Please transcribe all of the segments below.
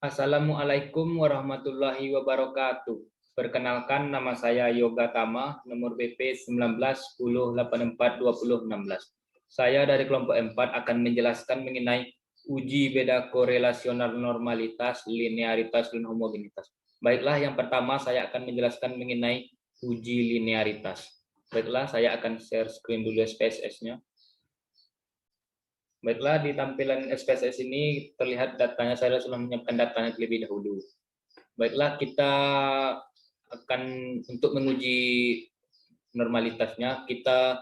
Assalamualaikum warahmatullahi wabarakatuh. Perkenalkan, nama saya Yoga Tama, nomor BP 1910842016. Saya dari kelompok 4 akan menjelaskan mengenai uji beda korelasional normalitas, linearitas, dan homogenitas. Baiklah, yang pertama saya akan menjelaskan mengenai uji linearitas. Baiklah, saya akan share screen dulu SPSS-nya. Baiklah, di tampilan SPSS ini terlihat datanya, saya sudah menyiapkan datanya terlebih dahulu. Baiklah, kita akan untuk menguji normalitasnya, kita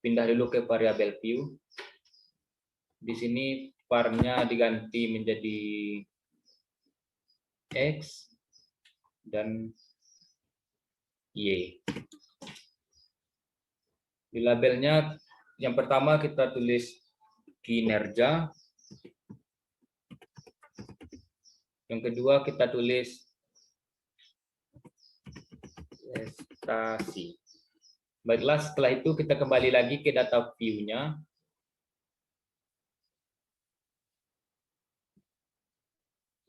pindah dulu ke variabel view. Di sini var-nya diganti menjadi X dan Y. Di labelnya, yang pertama kita tulis kinerja. Yang kedua kita tulis prestasi. Baiklah, setelah itu kita kembali lagi ke data view-nya.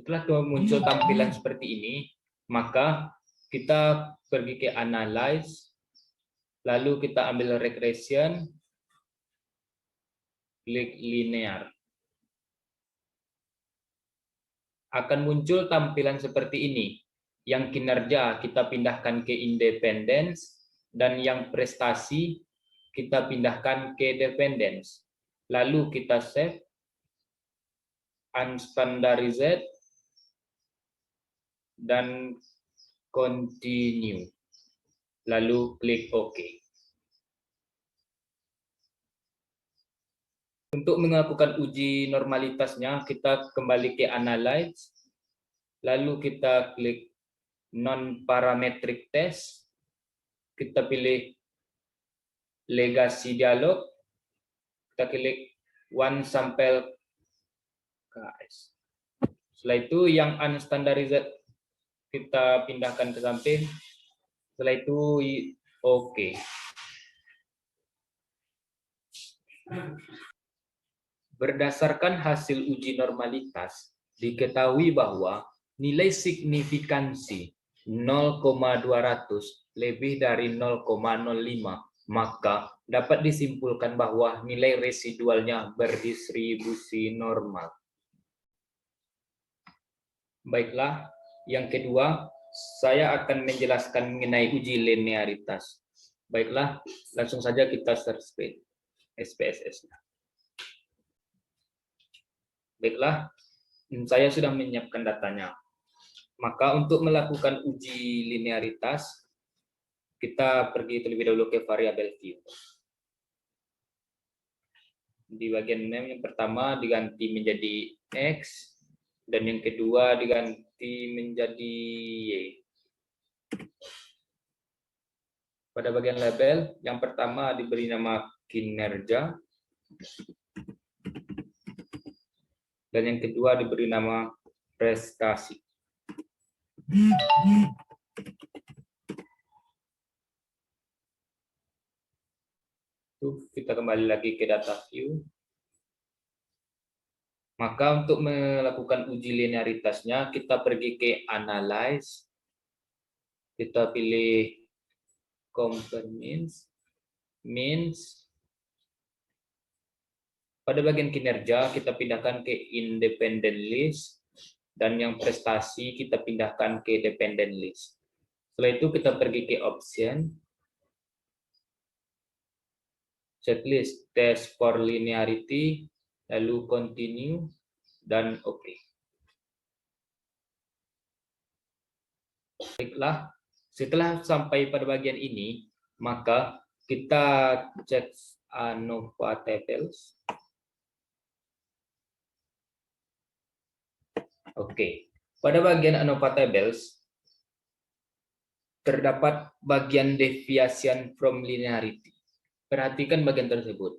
Setelah muncul tampilan seperti ini, maka kita pergi ke analyze, lalu kita ambil regression, klik linear. Akan muncul tampilan seperti ini. Yang kinerja kita pindahkan ke independence, dan yang prestasi kita pindahkan ke dependence. Lalu kita save, unstandarized, dan continue. Lalu klik OK. Untuk melakukan uji normalitasnya, kita kembali ke Analyze, lalu kita klik Non-Parametric Test, kita pilih Legacy Dialog, kita klik One Sample KS. Setelah itu yang unstandarized kita pindahkan ke samping, setelah itu OK. Berdasarkan hasil uji normalitas, diketahui bahwa nilai signifikansi 0,200 lebih dari 0,05, maka dapat disimpulkan bahwa nilai residualnya berdistribusi normal. Baiklah, yang kedua, saya akan menjelaskan mengenai uji linearitas. Baiklah, langsung saja kita search SPSS-nya. Baiklah, saya sudah menyiapkan datanya. Maka untuk melakukan uji linearitas, kita pergi terlebih dahulu ke variabel view. Di bagian name yang pertama diganti menjadi X, dan yang kedua diganti menjadi Y. Pada bagian label, yang pertama diberi nama kinerja, dan yang kedua diberi nama prestasi. Kita kembali lagi ke data view. Maka untuk melakukan uji linearitasnya, kita pergi ke Analyze, kita pilih Compare Means. Pada bagian kinerja, kita pindahkan ke Independent List, dan yang prestasi kita pindahkan ke Dependent List. Setelah itu kita pergi ke Option, Checklist Test for Linearity, lalu Continue, dan OK. Baiklah, setelah sampai pada bagian ini, maka kita cek ANOVA Tables. Oke, pada bagian ANOVA Tables terdapat bagian deviation from linearity. Perhatikan bagian tersebut,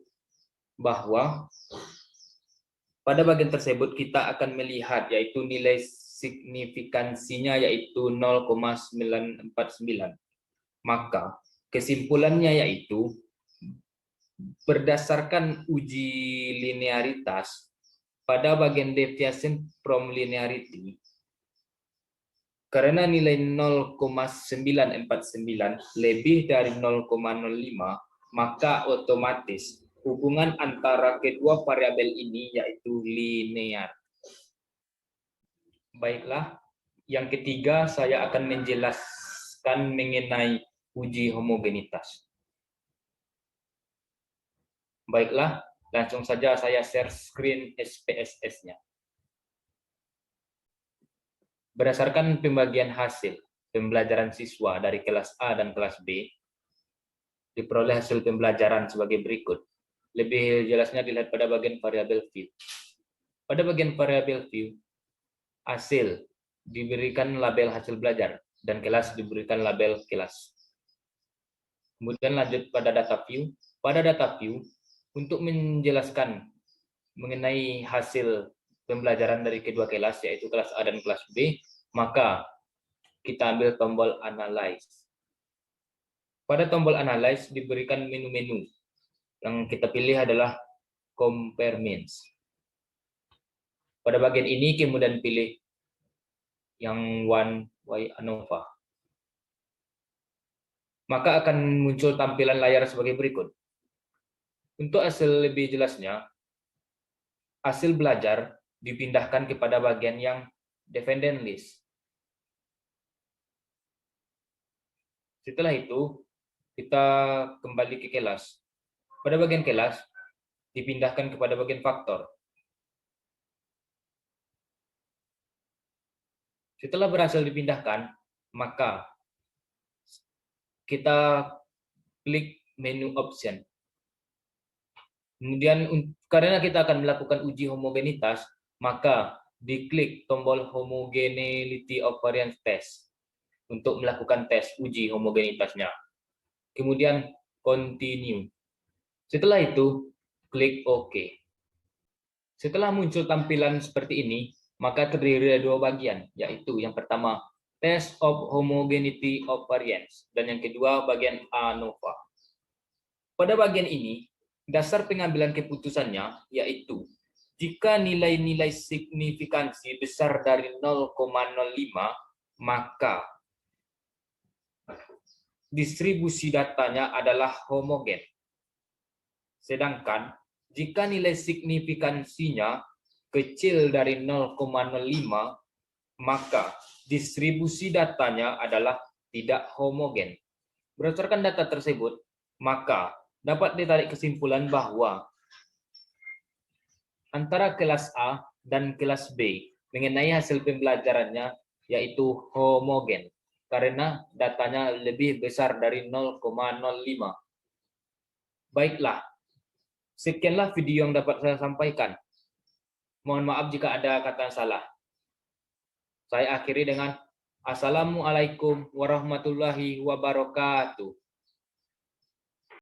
bahwa pada bagian tersebut kita akan melihat yaitu nilai signifikansinya yaitu 0,949. Maka kesimpulannya yaitu berdasarkan uji linearitas, pada bagian deviation from linearity, karena nilai 0,949 lebih dari 0,05, maka otomatis hubungan antara kedua variabel ini yaitu linear. Baiklah, yang ketiga saya akan menjelaskan mengenai uji homogenitas. Baiklah, langsung saja saya share screen SPSS-nya. Berdasarkan pembagian hasil pembelajaran siswa dari kelas A dan kelas B, diperoleh hasil pembelajaran sebagai berikut. Lebih jelasnya dilihat pada bagian variabel view. Pada bagian variabel view, hasil diberikan label hasil belajar dan kelas diberikan label kelas. Kemudian lanjut pada data view. Pada data view, untuk menjelaskan mengenai hasil pembelajaran dari kedua kelas, yaitu kelas A dan kelas B, maka kita ambil tombol Analyze. Pada tombol Analyze diberikan menu-menu. Yang kita pilih adalah Compare Means. Pada bagian ini kemudian pilih yang 1Y ANOVA. Maka akan muncul tampilan layar sebagai berikut. Untuk hasil lebih jelasnya, hasil belajar dipindahkan kepada bagian yang Dependent List. Setelah itu, kita kembali ke kelas. Pada bagian kelas, dipindahkan kepada bagian faktor. Setelah berhasil dipindahkan, maka kita klik menu option. Kemudian, karena kita akan melakukan uji homogenitas, maka diklik tombol Homogeneity of Variance Test untuk melakukan tes uji homogenitasnya. Kemudian, continue. Setelah itu, klik OK. Setelah muncul tampilan seperti ini, maka terdiri dari dua bagian, yaitu yang pertama, Test of Homogeneity of Variance, dan yang kedua, bagian ANOVA. Pada bagian ini, dasar pengambilan keputusannya, yaitu jika nilai-nilai signifikansi besar dari 0,05, maka distribusi datanya adalah homogen. Sedangkan jika nilai signifikansinya kecil dari 0,05, maka distribusi datanya adalah tidak homogen. Berdasarkan data tersebut, maka dapat ditarik kesimpulan bahwa antara kelas A dan kelas B mengenai hasil pembelajarannya yaitu homogen karena datanya lebih besar dari 0,05. Baiklah, sekianlah video yang dapat saya sampaikan. Mohon maaf jika ada kata salah. Saya akhiri dengan Assalamualaikum warahmatullahi wabarakatuh.